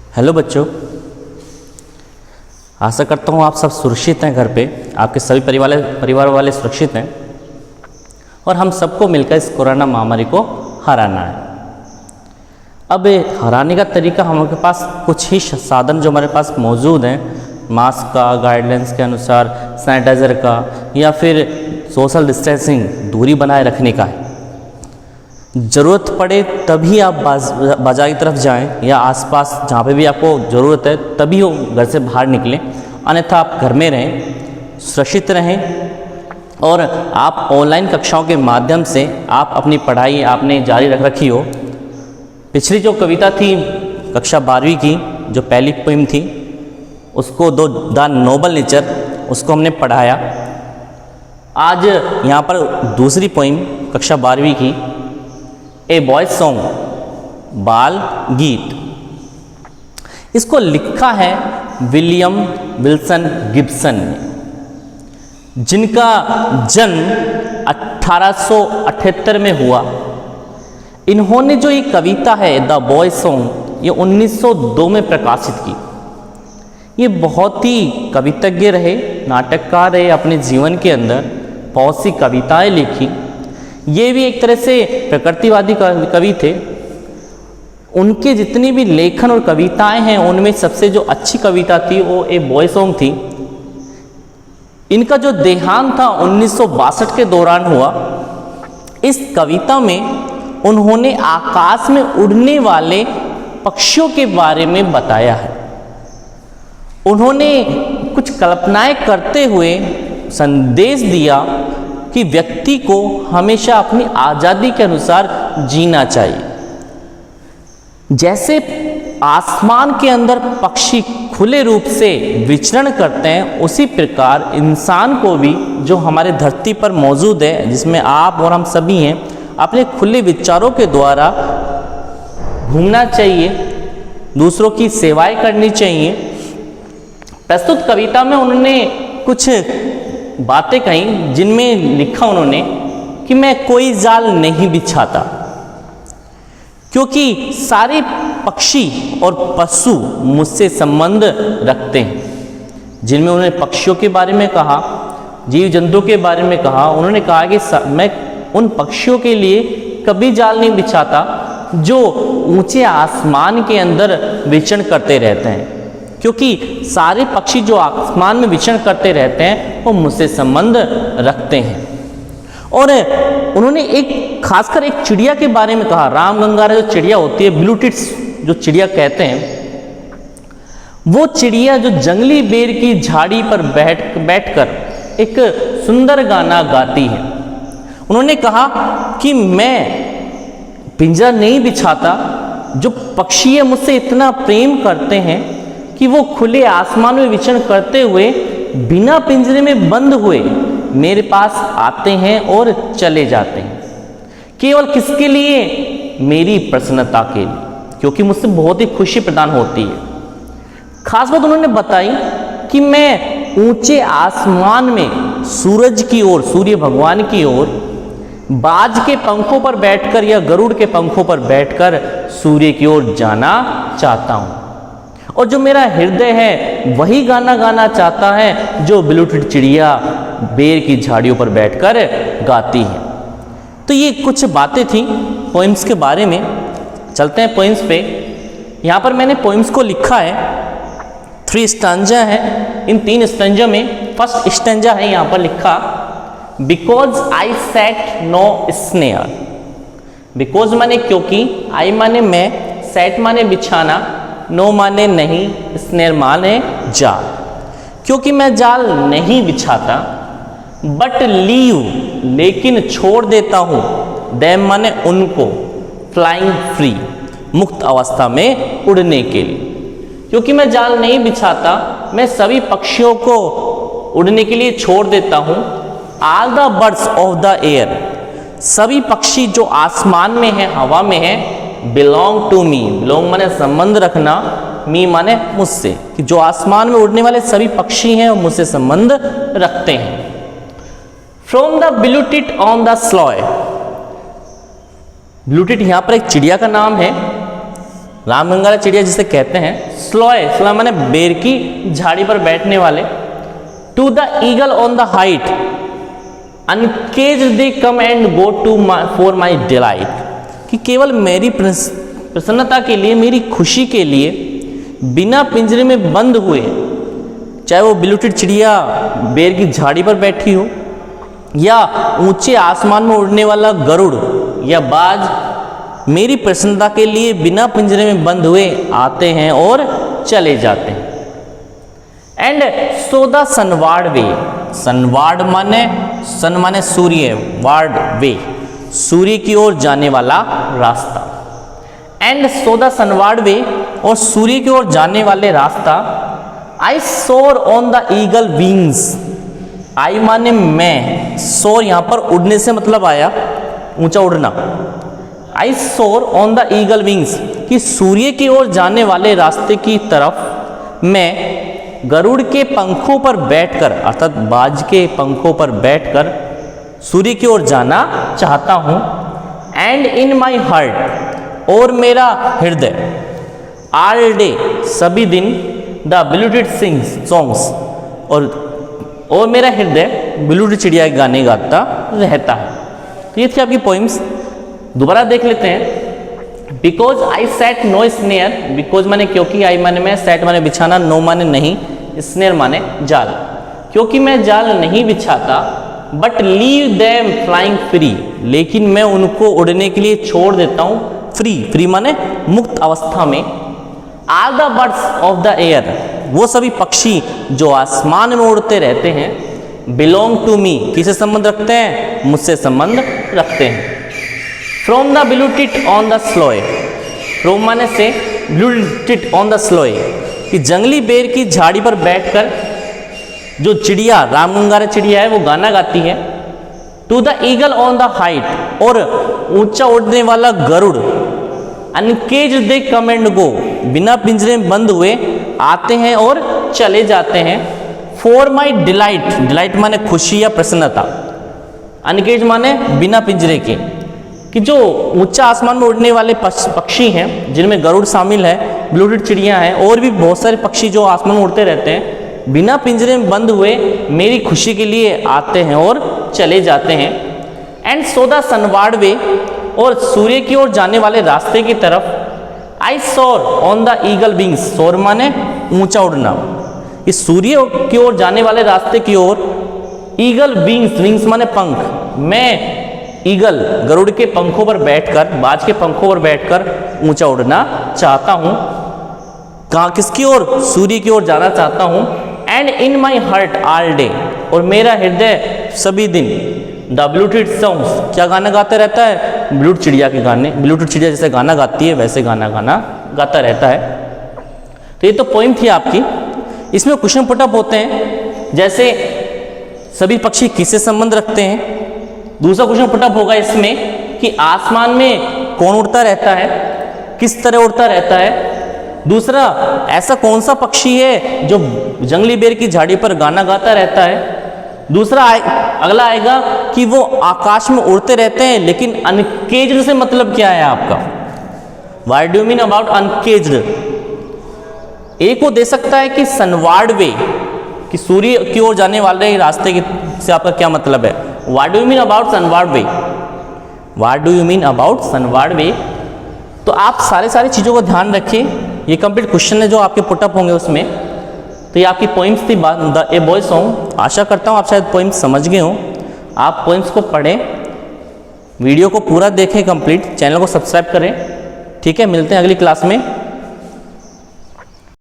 Hello बच्चों, आशा करता हूँ आप सब सुरक्षित हैं। घर पे आपके सभी परिवार वाले सुरक्षित हैं और हम सबको मिलकर इस कोरोना महामारी को हराना है। अब हराने का तरीका हमारे पास कुछ ही साधन जो हमारे पास मौजूद हैं, मास्क का, गाइडलाइंस के अनुसार सैनिटाइज़र का, या फिर सोशल डिस्टेंसिंग दूरी बनाए रखने का है। ज़रूरत पड़े तभी आप बाजार की तरफ जाएं या आसपास जहाँ पे भी आपको ज़रूरत है तभी वो घर से बाहर निकलें, अन्यथा आप घर में रहें, सुरक्षित रहें। और आप ऑनलाइन कक्षाओं के माध्यम से आप अपनी पढ़ाई आपने जारी रख रखी हो। पिछली जो कविता थी कक्षा 12वीं की, जो पहली पोइम थी, उसको द नोबल नेचर, उसको हमने पढ़ाया। आज यहाँ पर दूसरी पोइम कक्षा 12वीं की, ए बॉयज सॉन्ग, बाल गीत, इसको लिखा है विलियम विल्सन गिब्सन ने, जिनका जन्म 1878 में हुआ। इन्होंने जो ये कविता है द बॉयज सॉन्ग, ये 1902 में प्रकाशित की। ये बहुत ही कवितज्ञ रहे, नाटककार रहे, अपने जीवन के अंदर बहुत सी कविताएं लिखी। ये भी एक तरह से प्रकृतिवादी कवि थे। उनके जितनी भी लेखन और कविताएं हैं उनमें सबसे जो अच्छी कविता थी वो ए बॉय सॉन्ग थी। इनका जो देहांत था 1962 के दौरान हुआ। इस कविता में उन्होंने आकाश में उड़ने वाले पक्षियों के बारे में बताया है। उन्होंने कुछ कल्पनाएं करते हुए संदेश दिया कि व्यक्ति को हमेशा अपनी आज़ादी के अनुसार जीना चाहिए। जैसे आसमान के अंदर पक्षी खुले रूप से विचरण करते हैं, उसी प्रकार इंसान को भी जो हमारे धरती पर मौजूद है, जिसमें आप और हम सभी हैं, अपने खुले विचारों के द्वारा घूमना चाहिए, दूसरों की सेवाएं करनी चाहिए। प्रस्तुत कविता में उन्होंने कुछ बातें कहीं जिनमें लिखा उन्होंने कि मैं कोई जाल नहीं बिछाता, क्योंकि सारे पक्षी और पशु मुझसे संबंध रखते हैं। जिनमें उन्होंने पक्षियों के बारे में कहा, जीव जंतु के बारे में कहा। उन्होंने कहा कि मैं उन पक्षियों के लिए कभी जाल नहीं बिछाता जो ऊंचे आसमान के अंदर विचरण करते रहते हैं, क्योंकि सारे पक्षी जो आसमान में विचरण करते रहते हैं वो मुझसे संबंध रखते हैं। और उन्होंने एक खासकर एक चिड़िया के बारे में कहा। रामगंगारा जो चिड़िया होती है, ब्लू टिट्स जो चिड़िया कहते हैं, वो चिड़िया जो जंगली बेर की झाड़ी पर बैठकर एक सुंदर गाना गाती है। उन्होंने कहा कि मैं पिंजरा नहीं बिछाता, जो पक्षी मुझसे इतना प्रेम करते हैं कि वो खुले आसमान में विचरण करते हुए बिना पिंजरे में बंद हुए मेरे पास आते हैं और चले जाते हैं। केवल किसके लिए? मेरी प्रसन्नता के लिए, क्योंकि मुझसे बहुत ही खुशी प्रदान होती है। खास बात उन्होंने बताई कि मैं ऊंचे आसमान में सूरज की ओर, सूर्य भगवान की ओर बाज के पंखों पर बैठकर या गरुड़ के पंखों पर बैठकर सूर्य की ओर जाना चाहता हूँ। और जो मेरा हृदय है वही गाना गाना चाहता है जो ब्लू टिट चिड़िया बेर की झाड़ियों पर बैठकर गाती है। तो ये कुछ बातें थी पोइम्स के बारे में। चलते हैं पोइम्स पे। यहाँ पर मैंने पोइम्स को लिखा है, 3 स्टैंजा है। इन 3 स्टैंजा में फर्स्ट स्टैंजा है यहाँ पर लिखा, because I set no snare. Because माने क्योंकि, आई माने मैं, सेट माने बिछाना, नो माने नहीं, स्नेर माने जाल। क्योंकि मैं जाल नहीं बिछाता, बट लीव लेकिन छोड़ देता हूँ, दैम माने उनको, फ्लाइंग फ्री मुक्त अवस्था में उड़ने के लिए। क्योंकि मैं जाल नहीं बिछाता, मैं सभी पक्षियों को उड़ने के लिए छोड़ देता हूँ। All the birds of the air, सभी पक्षी जो आसमान में है, हवा में है, बिलोंग टू मी, बिलोंग माने संबंध रखना, मी माने मुझसे, कि जो आसमान में उड़ने वाले सभी पक्षी हैं वो मुझसे संबंध रखते हैं। From the blue tit on the sloe, blue tit यहाँ पर एक चिड़िया का नाम है, रामगंगारा चिड़िया जिसे कहते हैं, स्लोए, स्लोए माने बेर की झाड़ी पर बैठने वाले, to the eagle on the height, uncage they come and go to for my delight, कि केवल मेरी प्रसन्नता के लिए, मेरी खुशी के लिए बिना पिंजरे में बंद हुए, चाहे वो बिलूटेड चिड़िया बेर की झाड़ी पर बैठी हो या ऊंचे आसमान में उड़ने वाला गरुड़ या बाज, मेरी प्रसन्नता के लिए बिना पिंजरे में बंद हुए आते हैं और चले जाते हैं। एंड सो द सनवार्ड वे, सनवार्ड माने, सन माने सूर्य, वार्ड वे, सूर्य की ओर जाने वाला रास्ता। एंड सो द सनवार्ड वे, और सूर्य की ओर जाने वाले रास्ता, आई सोर ऑन द ईगल विंग्स, आई माने मैं, सोर यहां पर उड़ने से मतलब आया ऊंचा उड़ना, आई सोर ऑन द ईगल विंग्स, कि सूर्य की ओर जाने वाले रास्ते की तरफ मैं गरुड़ के पंखों पर बैठकर, अर्थात बाज के पंखों पर बैठकर सूर्य की ओर जाना चाहता हूं। एंड इन माई हार्ट, और मेरा हृदय, ऑल डे, सभी दिन, द बिलूटेड सॉन्ग्स, और मेरा हृदय बिलूटेड चिड़िया के गाने गाता रहता है। तो ये थी आपकी पोइम्स। दोबारा देख लेते हैं। Because I set no snare, because माने क्योंकि, आई माने मैं, सेट माने बिछाना, नो माने नहीं, स्नेयर माने जाल, क्योंकि मैं जाल नहीं बिछाता, but leave them flying free, लेकिन मैं उनको उड़ने के लिए छोड़ देता हूँ फ्री, फ्री माने मुक्त अवस्था में। Are the birds of the air, वो सभी पक्षी जो आसमान में उड़ते रहते हैं, बिलोंग टू मी, किससे संबंध रखते हैं, मुझसे संबंध रखते हैं। From the blue tit on the sloe, from माने से, बिलूटेड ऑन द स्लोए, कि जंगली बेर की झाड़ी पर बैठकर जो चिड़िया, रामगंगारा चिड़िया है, वो गाना गाती है। To the eagle on the height, और ऊंचा उड़ने वाला गरुड़, अनकेज दे कम एंड गो, बिना पिंजरे में बंद हुए आते हैं और चले जाते हैं। फॉर माई डिलाइट, डिलाइट माने खुशी या प्रसन्नता, अनकेज माने बिना पिंजरे के, कि जो ऊंचा आसमान में उड़ने वाले पक्षी हैं, जिनमें गरुड़ शामिल है, बिलूटेड चिड़ियां हैं, और भी बहुत सारे पक्षी जो आसमान में उड़ते रहते हैं, बिना पिंजरे में बंद हुए मेरी खुशी के लिए आते हैं और चले जाते हैं। एंड सो द सनवार्ड वे, और सूर्य की ओर जाने वाले रास्ते की तरफ, आई सोर ऑन द ईगल विंग्स, सोर माने ऊंचा उड़ना, इस सूर्य की ओर जाने वाले रास्ते की ओर, ईगल विंग्स, विंग्स माने पंख, मैं ईगल गरुड़ के पंखों पर बैठकर, बाज के पंखों पर बैठकर ऊंचा उड़ना चाहता हूं। कहां, किसकी ओर, सूर्य की ओर जाना चाहता हूं। And in my heart all day, और मेरा हृदय सभी दिन, द बिलूटेड सॉन्ग्स, क्या गाना गाता रहता है, बिलूटेड चिड़िया के गाने, बिलूटेड चिड़िया जैसे गाना गाती है वैसे गाना गाता रहता है। तो ये तो पोइम थी आपकी। इसमें क्वेश्चन पुटअप होते हैं, जैसे सभी पक्षी किससे संबंध रखते हैं। दूसरा क्वेश्चन पुटअप होगा इसमें कि आसमान में कौन उड़ता रहता है, किस तरह उड़ता रहता है। दूसरा, ऐसा कौन सा पक्षी है जो जंगली बेर की झाड़ी पर गाना गाता रहता है। दूसरा अगला आएगा कि वो आकाश में उड़ते रहते हैं, लेकिन अनकेज्ड से मतलब क्या है आपका, what do you mean about uncaged. एक को दे सकता है कि सनवार्ड वे, कि सूर्य की ओर जाने वाले रास्ते से आपका क्या मतलब है, what do you mean about sunward way, what do you mean about sunward way. तो आप सारी चीज़ों को ध्यान रखिए। ये कंप्लीट क्वेश्चन है जो आपके पुटअप होंगे उसमें। तो ये आपकी पोइम्स थी द ए बॉय सॉन्ग। आशा करता हूँ आप शायद पोइम्स समझ गए हों। आप पोइम्स को पढ़ें, वीडियो को पूरा देखें कंप्लीट, चैनल को सब्सक्राइब करें। ठीक है, मिलते हैं अगली क्लास में।